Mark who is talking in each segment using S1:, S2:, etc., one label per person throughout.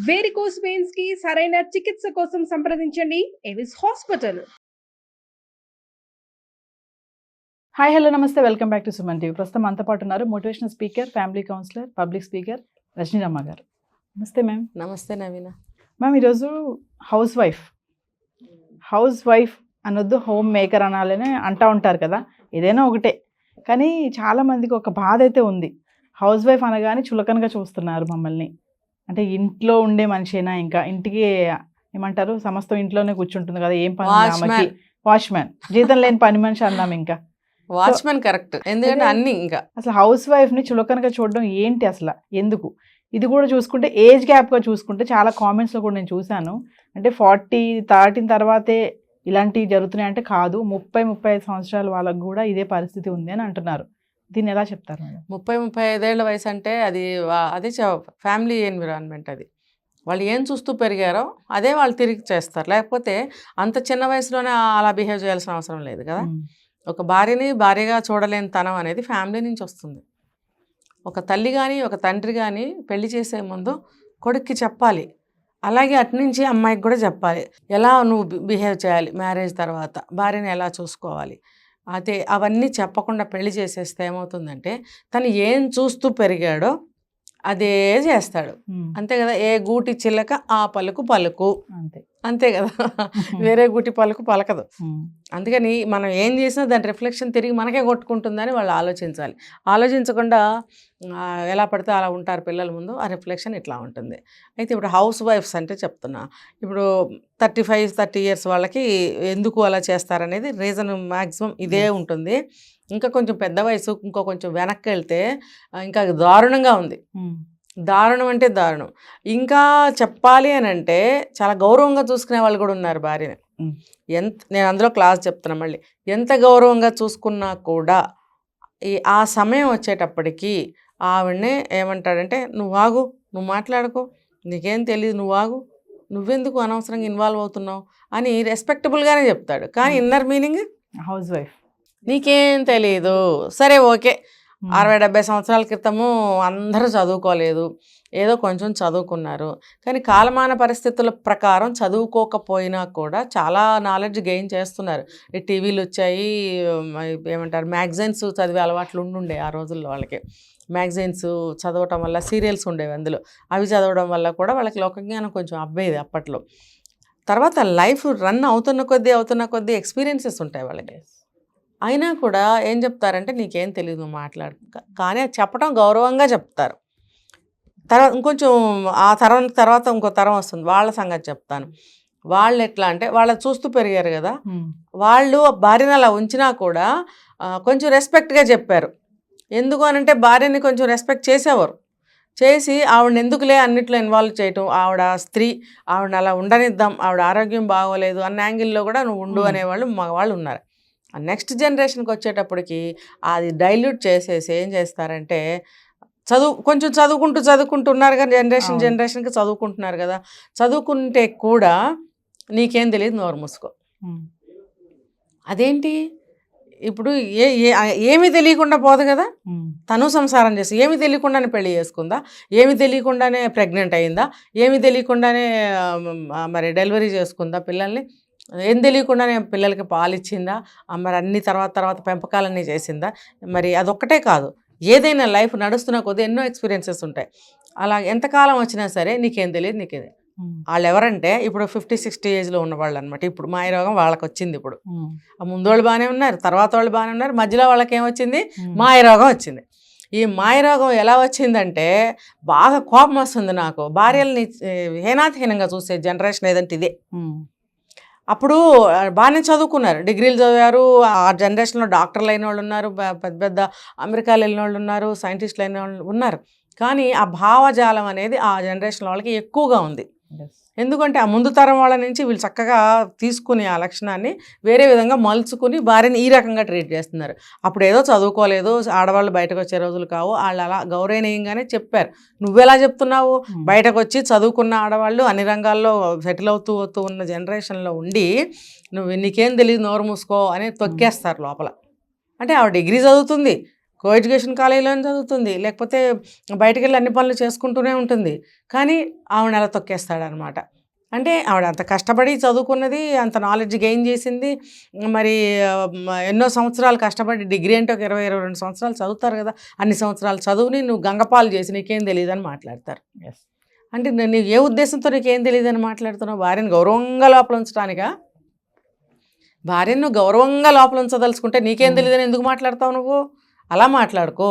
S1: Varicose veins కి సరైన చికిత్స కోసం సంప్రదించండి ఎవిస్ హాస్పిటల్.
S2: హాయ్ హలో నమస్తే, welcome back to Suman TV. ప్రస్తుతం మనతో పాటు ఉన్నారు motivational speaker, family counsellor, public speaker Rajaniramma గారు. నమస్తే మ్యామ్.
S3: నమస్తే నవీన.
S2: మ్యామ్, ఈరోజు హౌస్ వైఫ్ అనొద్దు, హోమ్ మేకర్ అనాలని అంటూ ఉంటారు కదా, ఏదైనా ఒకటే. కానీ చాలామందికి ఒక బాధ అయితే ఉంది. హౌస్ వైఫ్ అనగానే చులకనగా చూస్తున్నారు మమ్మల్ని. అంటే ఇంట్లో ఉండే మనిషినా, ఇంకా ఇంటికి ఏమంటారు, సమస్తం ఇంట్లోనే కూర్చుంటుంది కదా, ఏం పని ఆమెకి, వాచ్మ్యాన్, జీతం లేని పని మనిషి అన్నాం. ఇంకా
S3: వాచ్మెన్ కరెక్ట్, ఎందుకంటే అన్ని ఇంకా
S2: అసలు హౌస్ వైఫ్ని చులకనగా చూడడం ఏంటి అసలు, ఎందుకు? ఇది కూడా చూసుకుంటే ఏజ్ గ్యాప్గా చూసుకుంటే చాలా కామెంట్స్లో కూడా నేను చూశాను. అంటే 40 దాటిన తర్వాతే ఇలాంటివి జరుగుతున్నాయి అంటే కాదు, 30-35 సంవత్సరాల వాళ్ళకు కూడా ఇదే పరిస్థితి ఉంది అని అంటున్నారు. దీన్ని ఎలా చెప్తారు?
S3: 30-35 ఏళ్ల వయసు అంటే అది అదే ఫ్యామిలీ ఎన్విరాన్మెంట్. అది వాళ్ళు ఏం చూస్తూ పెరిగారో అదే వాళ్ళు తిరిగి చేస్తారు. లేకపోతే అంత చిన్న వయసులోనే అలా బిహేవ్ చేయాల్సిన అవసరం లేదు కదా. ఒక భార్యని భార్యగా చూడలేని తనం అనేది ఫ్యామిలీ నుంచి వస్తుంది. ఒక తల్లి కానీ ఒక తండ్రి కానీ పెళ్లి చేసే ముందు కొడుక్కి చెప్పాలి, అలాగే అట్నుంచి అమ్మాయికి కూడా చెప్పాలి, ఎలా నువ్వు బిహేవ్ చేయాలి, మ్యారేజ్ తర్వాత భార్యని ఎలా చూసుకోవాలి. అదే అవన్నీ చెప్పకుండా పెళ్లి చేసేస్తే ఏమవుతుందంటే తను ఏం చూస్తూ పెరిగాడో అదే చేస్తాడు. అంతే కదా, ఏ గూటి చిల్లక ఆ పలుకు పలుకు, అంతే కదా, వేరే గూటి పలుకు పలకదు. అందుకని మనం ఏం చేసినా దాని రిఫ్లెక్షన్ తిరిగి మనకే కొట్టుకుంటుందని వాళ్ళు ఆలోచించాలి. ఆలోచించకుండా ఎలా పడితే అలా ఉంటారు పిల్లల ముందు, ఆ రిఫ్లెక్షన్ ఇట్లా ఉంటుంది. అయితే ఇప్పుడు హౌస్ వైఫ్స్ అంటే చెప్తున్నా, ఇప్పుడు 35-30 ఇయర్స్ వాళ్ళకి ఎందుకు అలా చేస్తారనేది రీజన్ మ్యాక్సిమం ఇదే ఉంటుంది. ఇంకా కొంచెం పెద్ద వయసు, ఇంకో కొంచెం వెనక్కి వెళ్తే ఇంకా దారుణంగా ఉంది. దారుణం అంటే దారుణం. ఇంకా చెప్పాలి అని అంటే చాలా గౌరవంగా చూసుకునే వాళ్ళు కూడా ఉన్నారు భార్యని. నేను అందులో క్లాస్ చెప్తున్నా, మళ్ళీ ఎంత గౌరవంగా చూసుకున్నా కూడా ఆ సమయం వచ్చేటప్పటికి ఆవిడనే ఏమంటాడంటే, నువ్వు ఆగు, నువ్వు మాట్లాడకు, నీకేం తెలియదు, నువ్వు ఆగు, నువ్వెందుకు అనవసరంగా ఇన్వాల్వ్ అవుతున్నావు అని రెస్పెక్టబుల్గానే చెప్తాడు. కానీ ఇన్నర్ మీనింగ్
S2: హౌస్ వైఫ్
S3: నీకేం తెలియదు. సరే ఓకే, 60-70 సంవత్సరాల క్రితము అందరూ చదువుకోలేదు, ఏదో కొంచెం చదువుకున్నారు. కానీ కాలమాన పరిస్థితుల ప్రకారం చదువుకోకపోయినా కూడా చాలా నాలెడ్జ్ గెయిన్ చేస్తున్నారు. ఈ టీవీలు వచ్చాయి, ఏమంటారు, మ్యాగజైన్స్ చదివే అలవాట్లు ఉండుండే ఆ రోజుల్లో వాళ్ళకి. మ్యాగజైన్స్ చదవటం వల్ల, సీరియల్స్ ఉండేవి అందులో, అవి చదవడం వల్ల కూడా వాళ్ళకి లోకజ్ఞానం కొంచెం అబ్బేది అప్పట్లో. తర్వాత లైఫ్ రన్ అవుతున్న కొద్దీ ఎక్స్పీరియన్సెస్ ఉంటాయి వాళ్ళకి. అయినా కూడా ఏం చెప్తారంటే, నీకేం తెలియదు, నువ్వు మాట్లాడు. కానీ అది చెప్పడం గౌరవంగా చెప్తారు. తర్వాత ఇంకొంచెం ఆ తర్వాత ఇంకో తరం వస్తుంది, వాళ్ళ సంగతి చెప్తాను. వాళ్ళు ఎట్లా అంటే, వాళ్ళ చూస్తూ పెరిగారు కదా, వాళ్ళు భార్యను అలా ఉంచినా కూడా కొంచెం రెస్పెక్ట్గా చెప్పారు. ఎందుకు అనంటే భార్యని కొంచెం రెస్పెక్ట్ చేసేవారు. చేసి ఆవిడని ఎందుకులే అన్నిట్లో ఇన్వాల్వ్ చేయటం, ఆవిడ స్త్రీ, ఆవిడని అలా ఉండనిద్దాం, ఆవిడ ఆరోగ్యం బాగోలేదు అన్న యాంగిల్లో కూడా నువ్వు ఉండు అనేవాళ్ళు మగవాళ్ళు ఉన్నారు. నెక్స్ట్ జనరేషన్కి వచ్చేటప్పటికి అది డైల్యూట్ చేసేసి ఏం చేస్తారంటే, కొంచెం చదువుకుంటున్నారు కదా, జనరేషన్కి చదువుకుంటున్నారు కదా, చదువుకుంటే కూడా నీకేం తెలియదు, నోరు మూసుకో. అదేంటి, ఇప్పుడు ఏమీ తెలియకుండా పోదు కదా, తను సంసారం చేసి ఏమీ తెలియకుండానే పెళ్లి చేసుకుందా, ఏమీ తెలియకుండానే ప్రెగ్నెంట్ అయిందా, ఏమీ తెలియకుండానే మరి డెలివరీ చేసుకుందా పిల్లల్ని, ఏం తెలియకుండానే పిల్లలకి పాలు ఇచ్చిందా, మరి అన్ని తర్వాత పెంపకాలన్నీ చేసిందా. మరి అదొక్కటే కాదు, ఏదైనా లైఫ్ నడుస్తున్న కొద్దీ ఎన్నో ఎక్స్పీరియన్సెస్ ఉంటాయి. అలా ఎంతకాలం వచ్చినా సరే నీకేం తెలియదు. వాళ్ళు ఎవరంటే ఇప్పుడు 50-60 ఏజ్లో ఉన్నవాళ్ళు అనమాట. ఇప్పుడు మాయరోగం వాళ్ళకి వచ్చింది. ఇప్పుడు ఆ ముందు వాళ్ళు బాగానే ఉన్నారు, తర్వాత వాళ్ళు బాగానే ఉన్నారు, మధ్యలో వాళ్ళకి ఏమొచ్చింది, మాయరోగం వచ్చింది. ఈ మాయరోగం ఎలా వచ్చిందంటే, బాగా కోపం వస్తుంది నాకు, భార్యల్ని హీనాతిహీనంగా చూసే జనరేషన్ ఏదంటే ఇదే. అప్పుడు బాగానే చదువుకున్నారు, డిగ్రీలు చదివారు, ఆ జనరేషన్లో డాక్టర్లు అయిన వాళ్ళు ఉన్నారు, పెద్ద అమెరికాలో వెళ్ళిన వాళ్ళు ఉన్నారు, సైంటిస్టులు అయిన వాళ్ళు ఉన్నారు. కానీ ఆ భావజాలం అనేది ఆ జనరేషన్ వాళ్ళకి ఎక్కువగా ఉంది. ఎందుకంటే ఆ ముందు తరం వాళ్ళ నుంచి వీళ్ళు చక్కగా తీసుకుని ఆ లక్షణాన్ని వేరే విధంగా మలుచుకుని భార్యని ఈ రకంగా ట్రీట్ చేస్తున్నారు. అప్పుడు ఏదో చదువుకోలేదు, ఆడవాళ్ళు బయటకు వచ్చే రోజులు కావు, వాళ్ళు అలా గౌరవనీయంగానే చెప్పారు. నువ్వెలా చెప్తున్నావు, బయటకు వచ్చి చదువుకున్న ఆడవాళ్ళు అన్ని రంగాల్లో సెటిల్ అవుతూ ఉన్న జనరేషన్లో ఉండి నీకేం తెలియదు, నోరు మూసుకో అని తొక్కేస్తారు లోపల. అంటే ఆవిడ డిగ్రీ చదువుతుంది, కో ఎడ్యుకేషన్ కాలేజీలోనే చదువుతుంది, లేకపోతే బయటికి వెళ్ళి అన్ని పనులు చేసుకుంటూనే ఉంటుంది. కానీ ఆవిడ అలా తొక్కేస్తాడనమాట. అంటే ఆవిడ అంత కష్టపడి చదువుకున్నది, అంత నాలెడ్జ్ గెయిన్ చేసింది, మరి ఎన్నో సంవత్సరాలు కష్టపడి డిగ్రీ అంటే ఒక 20-22 సంవత్సరాలు చదువుతారు కదా, అన్ని సంవత్సరాలు చదువుని నువ్వు గంగపాలు చేసి నీకేం తెలియదని మాట్లాడతారు. అంటే నీకు ఏ ఉద్దేశంతో నీకేం తెలియదని మాట్లాడుతున్నావు? భార్యను గౌరవంగా లోపల ఉంచడానికా? భార్యను నువ్వు గౌరవంగా లోపల ఉంచదలుచుకుంటే నీకేం తెలియదని ఎందుకు మాట్లాడతావు నువ్వు? అలా మాట్లాడుకో,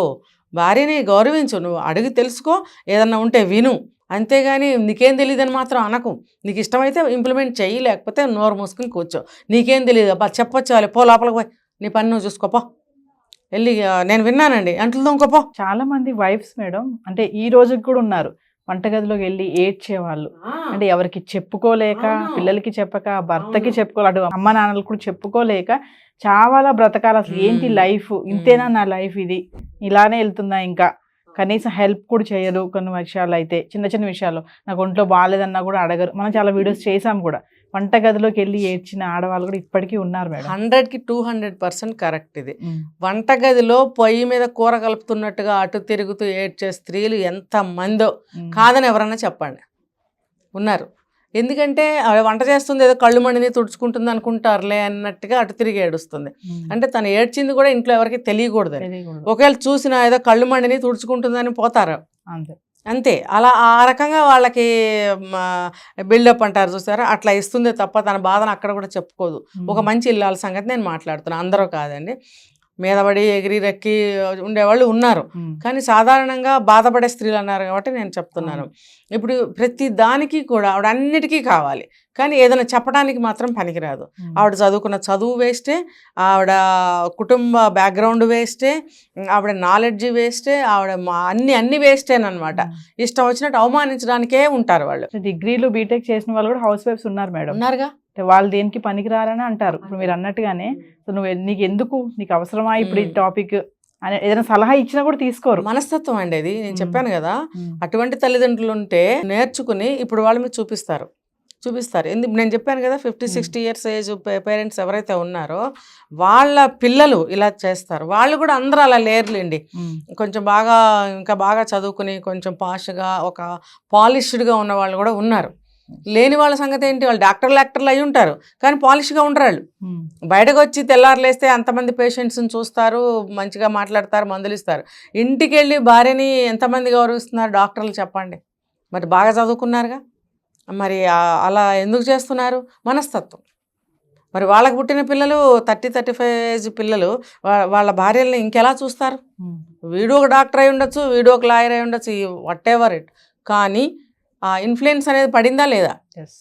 S3: భార్యని గౌరవించు, నువ్వు అడిగి తెలుసుకో, ఏదన్నా ఉంటే విను, అంతేగాని నీకేం తెలియదని మాత్రం అనకు. నీకు ఇష్టమైతే ఇంప్లిమెంట్ చెయ్యి, లేకపోతే నోరు మూసుకుని కూర్చో. నీకేం తెలియదు అబ్బా చెప్పొచ్చు, వాళ్ళు పో లోపలికి పోయి నీ పని నువ్వు చూసుకోపో, వెళ్ళి నేను విన్నానండి అంట్లు తోముకోపో.
S2: చాలా మంది వైఫ్స్ మేడం అంటే ఈ రోజుకి కూడా ఉన్నారు, వంటగదిలోకి వెళ్ళి ఏడ్చేవాళ్ళు. అంటే ఎవరికి చెప్పుకోలేక, పిల్లలకి చెప్పక, భర్తకి చెప్పుకోలేక, అటు అమ్మ నాన్నలు కూడా చెప్పుకోలేక చాలా బ్రతకాలి. అసలు ఏంటి లైఫ్, ఇంతేనా నా లైఫ్, ఇది ఇలానే వెళ్తుందా, ఇంకా కనీసం హెల్ప్ కూడా చేయరు. కొన్ని విషయాలు అయితే చిన్న చిన్న విషయాలు, నాకు ఒంట్లో బాగాలేదన్నా కూడా అడగరు. మనం చాలా వీడియోస్ చేసాం కూడా, వంటగదిలోకి వెళ్ళి ఏడ్చిన ఆడవాళ్ళు కూడా ఇప్పటికీ ఉన్నారు మేడం.
S3: 100కి 200% కరెక్ట్ ఇది. వంటగదిలో పొయ్యి మీద కూర కలుపుతున్నట్టుగా అటు తిరుగుతూ ఏడ్చే స్త్రీలు ఎంత మందో కాదని ఎవరన్నా చెప్పండి, ఉన్నారు. ఎందుకంటే వంట చేస్తుంది ఏదో కళ్ళు మండిని తుడుచుకుంటుంది అనుకుంటారులే అన్నట్టుగా అటు తిరిగి ఏడుస్తుంది. అంటే తను ఏడ్చింది కూడా ఇంట్లో ఎవరికి తెలియకూడదు. ఒకవేళ చూసినా ఏదో కళ్ళు మండిని తుడుచుకుంటుందని పోతారు, అంతే. అలా ఆ రకంగా వాళ్ళకి బిల్డప్ అంటారు చూసారా, అట్లా ఇస్తుంది తప్ప తన బాధను అక్కడ కూడా చెప్పుకోదు. ఒక మంచి ఇల్లాల సంగతి నేను మాట్లాడుతున్నాను, అందరూ కాదండి. మీదపడి ఎగిరి రెక్కి ఉండేవాళ్ళు ఉన్నారు, కానీ సాధారణంగా బాధపడే స్త్రీలు అన్నారు కాబట్టి నేను చెప్తున్నాను. ఇప్పుడు ప్రతి దానికి కూడా ఆవిడ అన్నిటికీ కావాలి, కానీ ఏదైనా చెప్పడానికి మాత్రం పనికిరాదు. ఆవిడ చదువుకున్న చదువు వేస్టే, ఆవిడ కుటుంబ బ్యాక్గ్రౌండ్ వేస్టే, ఆవిడ నాలెడ్జ్ వేస్టే, ఆవిడ అన్ని వేస్టేనమాట. ఇష్టం వచ్చినట్టు అవమానించడానికే ఉంటారు వాళ్ళు.
S2: డిగ్రీలు బీటెక్ చేసిన వాళ్ళు కూడా హౌస్ వైఫ్స్ ఉన్నారు మేడం.
S3: ఉన్నారుగా,
S2: వాళ్ళు దేనికి పనికిరారని అంటారు. ఇప్పుడు మీరు అన్నట్టుగానే నీకు ఎందుకు, నీకు అవసరమా ఇప్పుడు ఈ టాపిక్ అని ఏదైనా సలహా ఇచ్చినా కూడా తీసుకోరు.
S3: మనస్తత్వం అండి అది. నేను చెప్పాను కదా, అటువంటి తల్లిదండ్రులు ఉంటే నేర్చుకుని ఇప్పుడు వాళ్ళ మీద చూపిస్తారు. ఎందుకు నేను చెప్పాను కదా, 50-60 ఇయర్స్ ఏజ్ పేరెంట్స్ ఎవరైతే ఉన్నారో వాళ్ళ పిల్లలు ఇలా చేస్తారు. వాళ్ళు కూడా అందరూ అలా లేరులేండి. కొంచెం ఇంకా బాగా చదువుకుని కొంచెం పాష్గా ఒక పాలిష్డ్గా ఉన్న వాళ్ళు కూడా ఉన్నారు. లేని వాళ్ళ సంగతి ఏంటి, వాళ్ళు డాక్టర్లు అయి ఉంటారు కానీ పాలిష్గా ఉండరు. వాళ్ళు బయటకు వచ్చి తెల్లారులేస్తే అంతమంది పేషెంట్స్ని చూస్తారు, మంచిగా మాట్లాడతారు, మందులు ఇస్తారు. ఇంటికి వెళ్ళి భార్యని ఎంతమంది గౌరవిస్తున్నారు డాక్టర్లు చెప్పండి? మరి బాగా చదువుకున్నారుగా, మరి అలా ఎందుకు చేస్తున్నారు? మనస్తత్వం. మరి వాళ్ళకు పుట్టిన పిల్లలు 30-35 ఏజ్ పిల్లలు వాళ్ళ భార్యల్ని ఇంకెలా చూస్తారు? వీడు ఒక డాక్టర్ అయి ఉండొచ్చు, వీడు ఒక లాయర్ అయి ఉండొచ్చు, వాట్ ఎవర్ ఇట్, కానీ ఆ ఇన్ఫ్లుయెన్స్ అనేది పడిందా లేదా?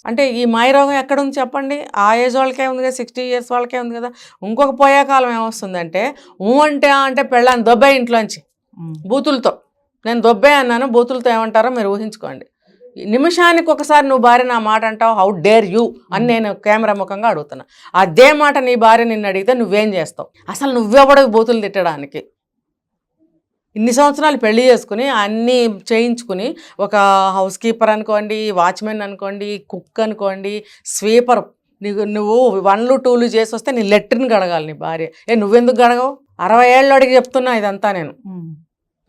S3: అంటే ఈ మాయరోగం ఎక్కడ ఉంది చెప్పండి? ఆ ఏజ్ వాళ్ళకే ఉంది కదా, 60 ఇయర్స్ వాళ్ళకే ఉంది కదా. ఇంకొక పోయే కాలం ఏమొస్తుందంటే అంటే పెళ్ళాన్ని దొబ్బే ఇంట్లోంచి బూతులతో. నేను దొబ్బే అన్నాను, బూతులతో ఏమంటారో మీరు ఊహించుకోండి. నిమిషానికి ఒకసారి నువ్వు భార్య నా మాట అంటావు, హౌ డేర్ యూ అని నేను కెమెరా ముఖంగా అడుగుతున్నా. అదే మాట నీ భార్య నిన్ను అడిగితే నువ్వేం చేస్తావు? అసలు నువ్వెవడకు బూతులు తిట్టడానికి? ఇన్ని సంవత్సరాలు పెళ్లి చేసుకుని అన్నీ చేయించుకుని ఒక హౌస్ కీపర్ అనుకోండి, వాచ్మెన్ అనుకోండి, కుక్ అనుకోండి, స్వీపర్, నువ్వు 1లు 2లు చేసి వస్తే నీ లెట్రిన్ గడగాలి నీ భార్య. నువ్వెందుకు గడగవు? 60 ఏళ్ళోడికి చెప్తున్నా ఇదంతా, నేను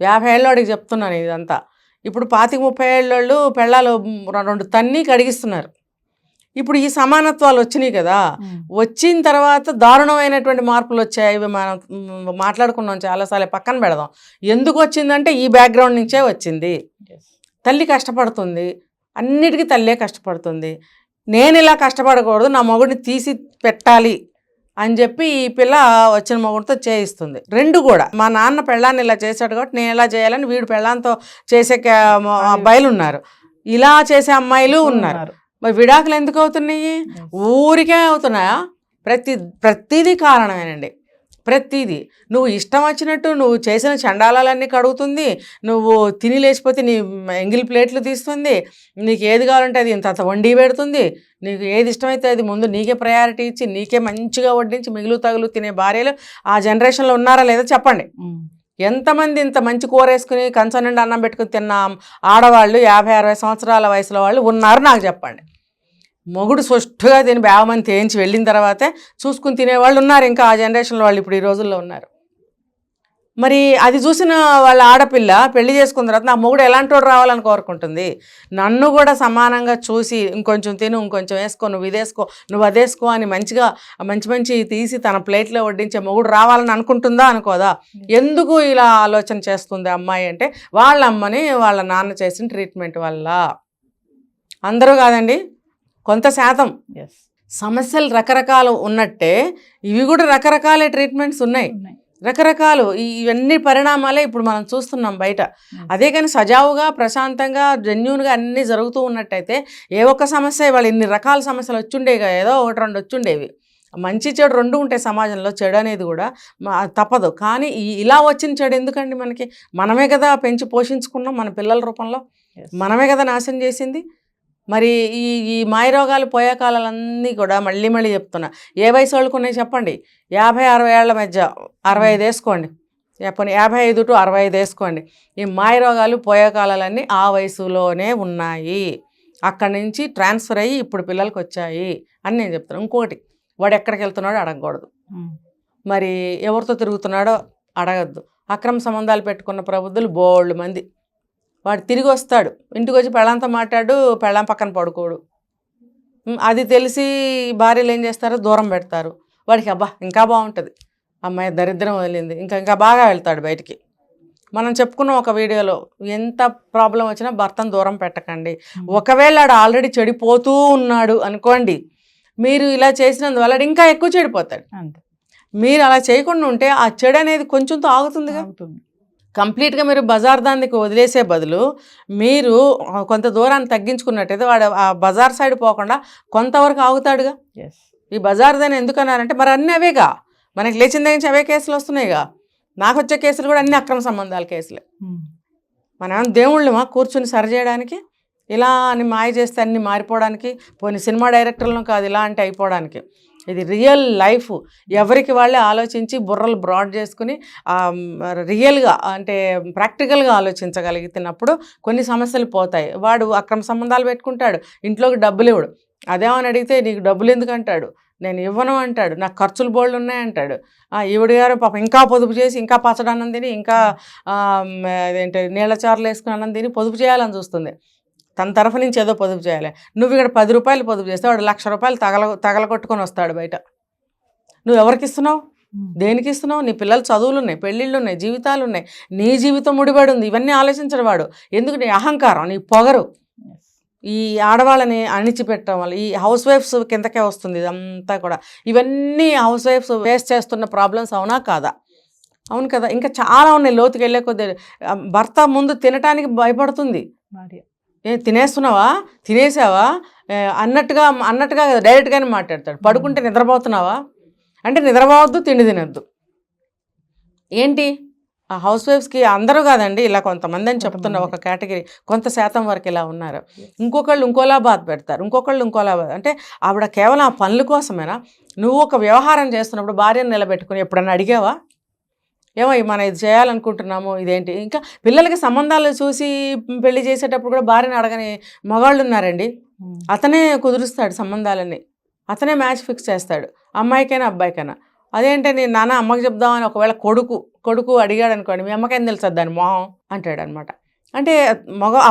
S3: 50 ఏళ్ళోడికి చెప్తున్నాను ఇదంతా. ఇప్పుడు 25-30 ఏళ్ళోళ్ళు పెళ్ళాలు 2 తన్ని కడిగిస్తున్నారు. ఇప్పుడు ఈ సమానత్వాలు వచ్చినాయి కదా, వచ్చిన తర్వాత దారుణమైనటువంటి మార్పులు వచ్చాయి. మనం మాట్లాడుకున్నాం చాలాసార్లు, పక్కన పెడదాం. ఎందుకు వచ్చిందంటే ఈ బ్యాక్గ్రౌండ్ నుంచే వచ్చింది. తల్లి కష్టపడుతుంది, అన్నిటికీ తల్లే కష్టపడుతుంది. నేను ఇలా కష్టపడకూడదు, నా మొగుడిని తీసి పెట్టాలి అని చెప్పి ఈ పిల్ల వచ్చిన మొగుడితో చేయిస్తుంది. 2 కూడా మా నాన్న పెళ్ళాన్ని ఇలా చేశాడు కాబట్టి నేను ఎలా చేయాలని వీడు పెళ్ళాంతో చేసే అబ్బాయిలు ఉన్నారు, ఇలా చేసే అమ్మాయిలు ఉన్నారు. మరి విడాకులు ఎందుకు అవుతున్నాయి? ఊరికే అవుతున్నాయా? ప్రతిదీ కారణమేనండి. ప్రతిదీ నువ్వు ఇష్టం వచ్చినట్టు నువ్వు చేసిన చండాలాలన్నీ కడుగుతుంది, నువ్వు తిని లేచిపోతే నీ ఎంగిల్ ప్లేట్లు తీస్తుంది, నీకు ఏది కావాలంటే అది ఇంత వండి పెడుతుంది, నీకు ఏది ఇష్టమైతే అది ముందు నీకే ప్రయారిటీ ఇచ్చి నీకే మంచిగా వడ్డించి మిగులు తగులు తినే భార్యలు ఆ జనరేషన్లో ఉన్నారా లేదా చెప్పండి? ఎంతమంది ఇంత మంచి కూర వేసుకుని కంచం నిండా అన్నం పెట్టుకుని తిన్న ఆడవాళ్ళు 50-60 సంవత్సరాల వయసులో వాళ్ళు ఉన్నారు నాకు చెప్పండి. మొగుడు స్పష్టంగా తిని బేవమని తేయించి వెళ్ళిన తర్వాతే చూసుకుని తినేవాళ్ళు ఉన్నారు. ఇంకా ఆ జనరేషన్లో వాళ్ళు ఇప్పుడు ఈ రోజుల్లో ఉన్నారు. మరి అది చూసిన వాళ్ళ ఆడపిల్ల పెళ్లి చేసుకున్న తర్వాత నా మొగుడు ఎలాంటి వాడు రావాలని కోరుకుంటుంది. నన్ను కూడా సమానంగా చూసి ఇంకొంచెం తిను, ఇంకొంచెం వేసుకో, నువ్వు ఇదేసుకో, నువ్వు అదేసుకో అని మంచిగా మంచి తీసి తన ప్లేట్లో వడ్డించే మొగుడు రావాలని అనుకుంటుందా అనుకోదా? ఎందుకు ఇలా ఆలోచన చేస్తుంది అమ్మాయి అంటే వాళ్ళ అమ్మని వాళ్ళ నాన్న చేసిన ట్రీట్మెంట్ వల్ల. అందరూ కాదండి, కొంత శాతం.
S2: ఎస్,
S3: సమస్యలు రకరకాలు ఉన్నట్టే ఇవి కూడా రకరకాల ట్రీట్మెంట్స్ ఉన్నాయి. రకరకాలు ఇవన్నీ పరిణామాలే ఇప్పుడు మనం చూస్తున్నాం బయట. అదే కానీ సజావుగా ప్రశాంతంగా జెన్యూన్గా అన్నీ జరుగుతూ ఉన్నట్టయితే ఏ ఒక్క సమస్య వాళ్ళు ఇన్ని రకాల సమస్యలు వచ్చుండేగా, ఏదో ఒకటి రెండు వచ్చుండేవి. మంచి చెడు రెండు ఉంటాయి సమాజంలో, చెడు అనేది కూడా తప్పదు. కానీ ఇలా వచ్చిన చెడు ఎందుకండి మనకి? మనమే కదా పెంచి పోషించుకున్నాం, మన పిల్లల రూపంలో మనమే కదా నాశనం చేసింది. మరి ఈ మాయరోగాలు పోయే కాలాలన్నీ కూడా మళ్ళీ చెప్తున్నా, ఏ వయసు వాళ్ళకు ఉన్నాయి చెప్పండి? 50-60 ఏళ్ల మధ్య 65 వేసుకోండి, పోనీ 55 to 65 వేసుకోండి. ఈ మాయరోగాలు పోయే కాలాలన్నీ ఆ వయసులోనే ఉన్నాయి. అక్కడి నుంచి ట్రాన్స్ఫర్ అయ్యి ఇప్పుడు పిల్లలకి వచ్చాయి అని నేను చెప్తాను. ఇంకోటి, వాడు ఎక్కడికి వెళ్తున్నాడో అడగకూడదు, మరి ఎవరితో తిరుగుతున్నాడో అడగద్దు. అక్రమ సంబంధాలు పెట్టుకున్న ప్రబుద్ధులు బోల్డ్ మంది. వాడు తిరిగి వస్తాడు, ఇంటికి వచ్చి పెళ్ళంతో మాట్లాడు, పెళ్ళం పక్కన పడుకోడు. అది తెలిసి భార్యలు ఏం చేస్తారో దూరం పెడతారు. వాడికి అబ్బా ఇంకా బాగుంటుంది, అమ్మాయి దరిద్రం వదిలింది, ఇంకా బాగా వెళ్తాడు బయటికి. మనం చెప్పుకున్నాం ఒక వీడియోలో, ఎంత ప్రాబ్లం వచ్చినా భర్తను దూరం పెట్టకండి. ఒకవేళ ఆడు ఆల్రెడీ చెడిపోతూ ఉన్నాడు అనుకోండి, మీరు ఇలా చేసినందువల్ల ఇంకా ఎక్కువ చెడిపోతాడు. మీరు అలా చేయకుండా ఉంటే ఆ చెడు అనేది కొంచెంతో ఆగుతుందిగా. కంప్లీట్గా మీరు బజార్ దానికి వదిలేసే బదులు మీరు కొంత దూరాన్ని తగ్గించుకున్నట్టయితే వాడు ఆ బజార్ సైడ్ పోకుండా కొంతవరకు ఆగుతాడుగా. ఈ బజార్ దాన్ని ఎందుకన్నారంటే మరి అన్నీ అవేగా, మనకి లేచిన దగ్గర నుంచి అవే కేసులు వస్తున్నాయిగా. నాకు వచ్చే కేసులు కూడా అన్ని అక్రమ సంబంధాల కేసులే. మనం దేవుళ్ళమా కూర్చుని సరిచేయడానికి? ఇలా అని మాయ చేస్తే అన్ని మారిపోవడానికి? పోనీ సినిమా డైరెక్టర్లను కాదు ఇలా అంటే అయిపోవడానికి. ఇది రియల్ లైఫ్. ఎవరికి వాళ్ళే ఆలోచించి బుర్రలు బ్రాడ్ చేసుకుని రియల్గా అంటే ప్రాక్టికల్గా ఆలోచించగలిగినప్పుడు కొన్ని సమస్యలు పోతాయి. వాడు అక్రమ సంబంధాలు పెట్టుకుంటాడు, ఇంట్లోకి డబ్బులు ఇవ్వడు. అదేమని అడిగితే నీకు డబ్బులు ఎందుకు అంటాడు, నేను ఇవ్వను అంటాడు, నాకు ఖర్చులు బోళ్ళు ఉన్నాయంటాడు. ఈవిడ గారు పాపం ఇంకా పొదుపు చేసి ఇంకా పచ్చడన్నం తిని ఇంకా అదేంటి నీళ్ళ చారులు వేసుకుని అన్నం తిని పొదుపు చేయాలని చూస్తుంది. తన తరఫు నుంచి ఏదో పొదుపు చేయాలి. నువ్వు ఇక్కడ 10 రూపాయలు పొదుపు చేస్తే వాడు 1,00,000 రూపాయలు తగలకొట్టుకొని వస్తాడు బయట. నువ్వు ఎవరికి ఇస్తున్నావు? దేనికి ఇస్తున్నావు? నీ పిల్లల చదువులు ఉన్నాయి, పెళ్ళిళ్ళు ఉన్నాయి, జీవితాలు ఉన్నాయి, నీ జీవితం ముడిపడి ఉంది. ఇవన్నీ ఆలోచించడు వాడు. ఎందుకు? నీ అహంకారం, నీ పొగరు. ఈ ఆడవాళ్ళని అణిచిపెట్టడం వల్ల ఈ హౌస్ వైఫ్స్ కిందకే వస్తుంది ఇదంతా కూడా. ఇవన్నీ హౌస్ వైఫ్స్ ఫేస్ చేస్తున్న ప్రాబ్లమ్స్, అవునా కాదా? అవును కదా. ఇంకా చాలా ఉన్నాయి, లోతుకి వెళ్ళే కొద్ది. భర్త ముందు తినటానికి భయపడుతుంది. తినేస్తున్నావా, తినేసావా అన్నట్టుగా డైరెక్ట్గానే మాట్లాడతాడు. పడుకుంటే నిద్రపోతున్నావా అంటే నిద్రపోవద్దు, తిండి తినద్దు. ఏంటి ఆ హౌస్ వైఫ్స్కి? అందరూ కాదండి, ఇలా కొంతమంది అని చెప్తున్న ఒక కేటగిరీ, కొంత శాతం వరకు ఇలా ఉన్నారు. ఇంకొకళ్ళు ఇంకోలా బాధ పెడతారు, ఇంకొకళ్ళు ఇంకోలా బాధ. అంటే ఆవిడ కేవలం ఆ పనుల కోసమేనా? నువ్వు ఒక వ్యవహారం చేస్తున్నప్పుడు భార్యను నిలబెట్టుకుని ఎప్పుడన్నా అడిగావా? ఏమో మనం ఇది చేయాలనుకుంటున్నాము, ఇదేంటి? ఇంకా పిల్లలకి సంబంధాలు చూసి పెళ్లి చేసేటప్పుడు కూడా భార్యను అడగని మగాళ్ళు ఉన్నారండి. అతనే కుదురుస్తాడు సంబంధాలన్నీ, అతనే మ్యాచ్ ఫిక్స్ చేస్తాడు, అమ్మాయికైనా అబ్బాయికైనా. అదేంటే నేను నాన్న అమ్మకి చెప్దామని ఒకవేళ కొడుకు అడిగాడు అనుకోండి, మీ అమ్మకైనా తెలుసు దాని మొహం అంటాడు అనమాట. అంటే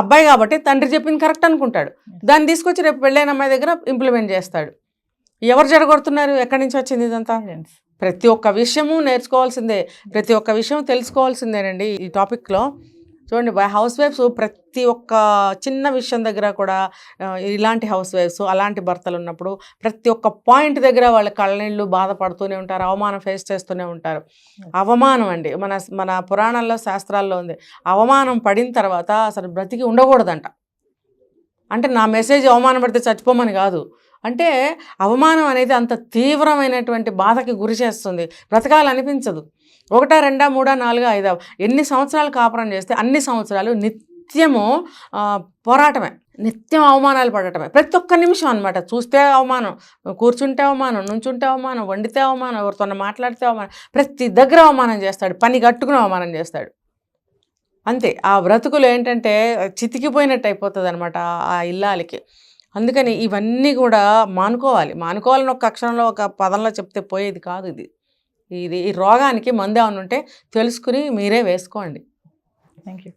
S3: అబ్బాయి కాబట్టి తండ్రి చెప్పింది కరెక్ట్ అనుకుంటాడు, దాన్ని తీసుకొచ్చి రేపు పెళ్ళైన అమ్మాయి దగ్గర ఇంప్లిమెంట్ చేస్తాడు. ఎవరు జడగొడుతున్నారు? ఎక్కడి నుంచి వచ్చింది ఇదంతా? ప్రతి ఒక్క విషయము నేర్చుకోవాల్సిందే, ప్రతి ఒక్క విషయం తెలుసుకోవాల్సిందేనండి. ఈ టాపిక్లో చూడండి, హౌస్ వైఫ్స్ ప్రతి ఒక్క చిన్న విషయం దగ్గర కూడా ఇలాంటి హౌస్ వైఫ్స్ అలాంటి భర్తలు ఉన్నప్పుడు ప్రతి ఒక్క పాయింట్ దగ్గర వాళ్ళ కళ్ళనీళ్ళు బాధపడుతూనే ఉంటారు, అవమానం ఫేస్ చేస్తూనే ఉంటారు. అవమానం అండి, మన పురాణాల్లో శాస్త్రాల్లో ఉంది, అవమానం పడిన తర్వాత అసలు బ్రతికి ఉండకూడదంట. అంటే నా మెసేజ్ అవమానం పడితే చచ్చిపోమని కాదు, అంటే అవమానం అనేది అంత తీవ్రమైనటువంటి బాధకి గురి చేస్తుంది, బ్రతకాలనిపించదు. 1, 2, 3, 4, 5 ఎన్ని సంవత్సరాలు కాపురం చేస్తే అన్ని సంవత్సరాలు నిత్యము పోరాటమే, నిత్యం అవమానాలు పడటమే. ప్రతి ఒక్క నిమిషం అనమాట. చూస్తే అవమానం, కూర్చుంటే అవమానం, నుంచుంటే అవమానం, వండితే అవమానం, ఎవరితో మాట్లాడితే అవమానం, ప్రతి దగ్గర అవమానం చేస్తాడు, పని కట్టుకుని అవమానం చేస్తాడు. అంతే. ఆ బ్రతుకులు ఏంటంటే చితికిపోయినట్టు అయిపోతుంది అనమాట ఆ ఇల్లాలకి. అందుకని ఇవన్నీ కూడా మానుకోవాలని ఒక అక్షరంలో ఒక పదంలో చెప్తే పోయేది కాదు. ఈ రోగానికి మందు ఏమైనా ఉంటే తెలుసుకుని మీరే వేసుకోండి.
S2: Thank you.